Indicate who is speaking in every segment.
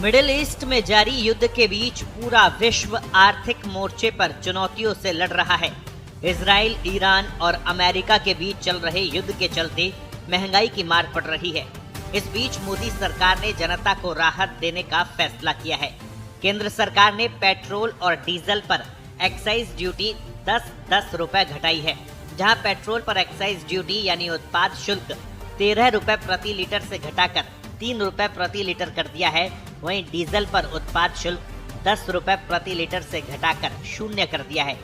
Speaker 1: Middle east में जारी युद्ध के बीच पूरा विश्व आर्थिक मोर्चे पर चुनौतियों से लड़ रहा है। इजराइल, ईरान और अमेरिका के बीच चल रहे युद्ध के चलते महंगाई की मार पड़ रही है। इस बीच मोदी सरकार ने जनता को राहत देने का फैसला किया है। केंद्र सरकार ने पेट्रोल और डीजल पर एक्साइज ड्यूटी 10-10 रुपए घटाई है। जहां पेट्रोल पर एक्साइज ड्यूटी यानी उत्पाद शुल्क 13 रुपए प्रति लीटर से घटाकर 3 रुपए प्रति लीटर कर दिया है, वहीं डीजल पर उत्पाद शुल्क 10 रुपए प्रति लीटर से घटाकर 0 कर दिया है।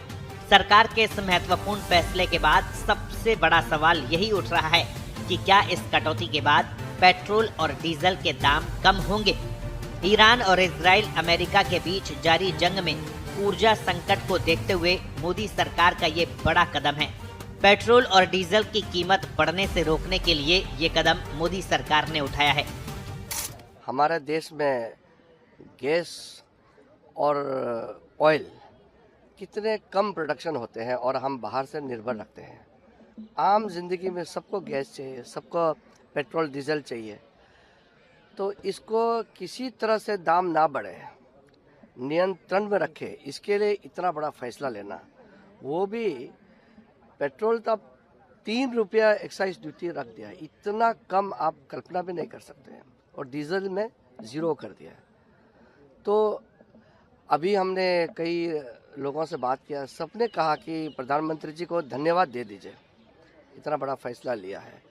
Speaker 1: सरकार के इस महत्वपूर्ण फैसले के बाद सबसे बड़ा सवाल यही उठ रहा है कि क्या इस कटौती के बाद पेट्रोल और डीजल के दाम कम होंगे। ईरान और इजराइल अमेरिका के बीच जारी जंग में ऊर्जा संकट को देखते हुए मोदी सरकार का ये बड़ा कदम है। पेट्रोल और डीजल की कीमत बढ़ने से रोकने के लिए ये कदम मोदी सरकार ने उठाया है।
Speaker 2: हमारे देश में गैस और ऑयल कितने कम प्रोडक्शन होते हैं और हम बाहर से निर्भर रखते हैं। आम जिंदगी में सबको गैस चाहिए, सबको पेट्रोल डीजल चाहिए, तो इसको किसी तरह से दाम ना बढ़े, नियंत्रण में रखे, इसके लिए इतना बड़ा फैसला लेना, वो भी पेट्रोल तब 3 रुपया एक्साइज ड्यूटी रख दिया है। इतना कम आप कल्पना भी नहीं कर सकते हैं। और डीजल में 0 कर दिया है। तो अभी हमने कई लोगों से बात किया, सबने कहा कि प्रधानमंत्री जी को धन्यवाद दे दीजिए, इतना बड़ा फैसला लिया है।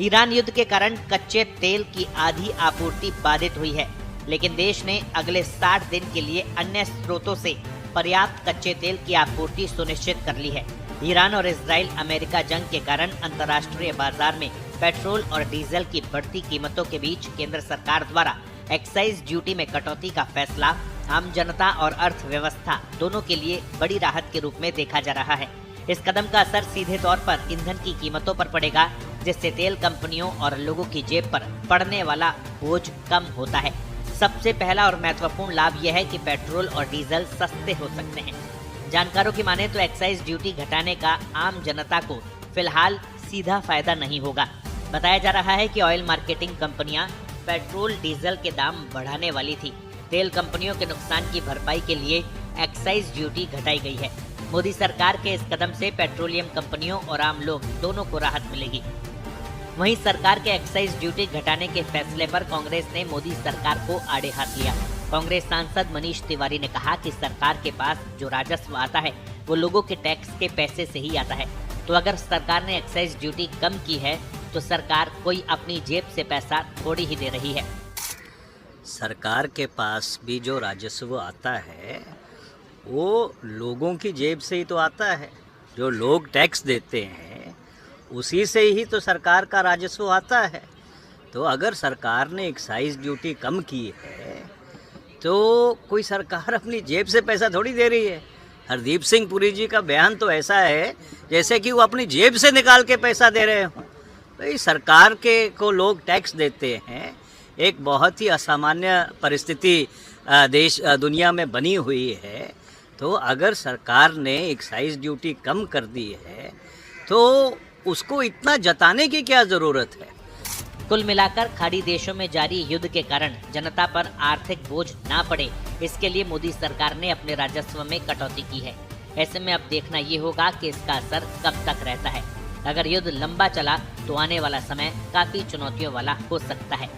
Speaker 1: ईरान युद्ध के कारण कच्चे तेल की आधी आपूर्ति बाधित हुई है, लेकिन देश ने अगले 60 दिन के लिए अन्य स्रोतों से पर्याप्त कच्चे तेल की आपूर्ति सुनिश्चित कर ली है। ईरान और इजराइल अमेरिका जंग के कारण अंतर्राष्ट्रीय बाजार में पेट्रोल और डीजल की बढ़ती कीमतों के बीच केंद्र सरकार द्वारा एक्साइज ड्यूटी में कटौती का फैसला आम जनता और अर्थव्यवस्था दोनों के लिए बड़ी राहत के रूप में देखा जा रहा है। इस कदम का असर सीधे तौर पर ईंधन की कीमतों पर पड़ेगा, जिससे तेल कंपनियों और लोगों की जेब पर पड़ने वाला बोझ कम होता है। सबसे पहला और महत्वपूर्ण लाभ यह है कि पेट्रोल और डीजल सस्ते हो सकते हैं। जानकारों की माने तो एक्साइज ड्यूटी घटाने का आम जनता को फिलहाल सीधा फायदा नहीं होगा। बताया जा रहा है कि ऑयल मार्केटिंग कंपनियां पेट्रोल डीजल के दाम बढ़ाने वाली थी। तेल कंपनियों के नुकसान की भरपाई के लिए एक्साइज ड्यूटी घटाई गई है। मोदी सरकार के इस कदम से पेट्रोलियम कंपनियों और आम लोग दोनों को राहत मिलेगी। वहीं सरकार के एक्साइज ड्यूटी घटाने के फैसले पर कांग्रेस ने मोदी सरकार को आड़े हाथ लिया। कांग्रेस सांसद मनीष तिवारी ने कहा कि सरकार के पास जो राजस्व आता है वो लोगों के टैक्स के पैसे से ही आता है, तो अगर सरकार ने एक्साइज ड्यूटी कम की है तो सरकार कोई अपनी जेब से पैसा थोड़ी ही दे रही है।
Speaker 3: सरकार के पास भी जो राजस्व आता है वो लोगों की जेब से ही तो आता है। जो लोग टैक्स देते हैं उसी से ही तो सरकार का राजस्व आता है। तो अगर सरकार ने एक्साइज ड्यूटी कम की है तो कोई सरकार अपनी जेब से पैसा थोड़ी दे रही है। हरदीप सिंह पुरी जी का बयान तो ऐसा है जैसे कि वो अपनी जेब से निकाल के पैसा दे रहे हों। भाई सरकार के को लोग टैक्स देते हैं। एक बहुत ही असामान्य परिस्थिति दुनिया में बनी हुई है। तो अगर सरकार ने एक्साइज ड्यूटी कम कर दी है तो उसको इतना जताने की क्या ज़रूरत है।
Speaker 1: कुल मिलाकर खाड़ी देशों में जारी युद्ध के कारण जनता पर आर्थिक बोझ ना पड़े, इसके लिए मोदी सरकार ने अपने राजस्व में कटौती की है। ऐसे में अब देखना ये होगा कि इसका असर कब तक रहता है। अगर युद्ध लंबा चला तो आने वाला समय काफी चुनौतियों वाला हो सकता है।